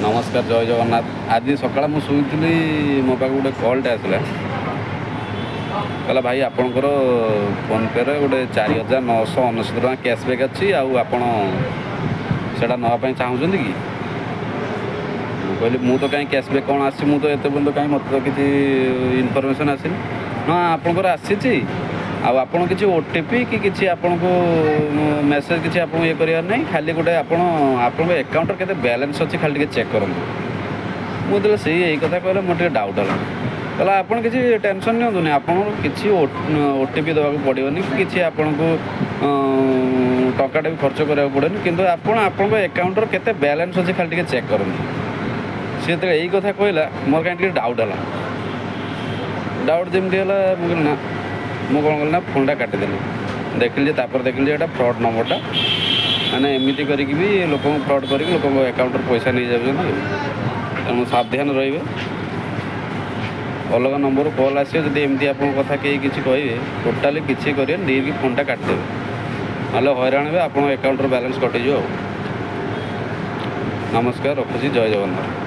नमस्कार जय जगन्नाथ। आज सकाळ मु शुई मो पाक गोटे कॉलटे आसला कहला भाई आपणकर फोनपे गोटे 4999 टका कैशबैक अच्छी आपड़ा नापी चाहूँगी कि कहली मु तो कहीं कैशबैक कौन आसी तो एत पर्यटन कहीं मत तो किसी इनफर्मेशन आसनी हाँ आपणकर आसी आपड़ किसी ओटीपी कि किसी आपन को मेसेज किसी आप ये करार नहीं खाली गोटे आपण अकाउंट के बैलेंस अच्छी खाली टे चेक करूँ मुझे से यही कथा कहले मोटे डाउट है कहला आपन किसी टेंशन नहीं आपन किसी ओटीपी देवाक पड़ोनी कि आपन को टंकाटा भी खर्च कराया पड़ेनि किंतु आपन अकाउंट के बैलेंस अच्छी खाली टे चेक करूँ सी जो यही कथा कहला मोर कहीं डाउट है डाउट जमी है मुझे ना मु कौन कल ना फोनटा काटिदेली देखिली देखिली ये फ्रड नंबरटा मैंने एमती करी भी लोक फ्रड कर लोक अकाउंट पैसा नहीं जाऊँ तेणु सावधान रे अलग नंबर कॉल आसो जब एमती आप कथा कहीं किसी कहे टोटाली किसी करें नहीं फोनटा काटिदेवे ना हईराण हे आप अकाउंट बैलेंस कटिज। नमस्कार रखुची जय जगन्नाथ।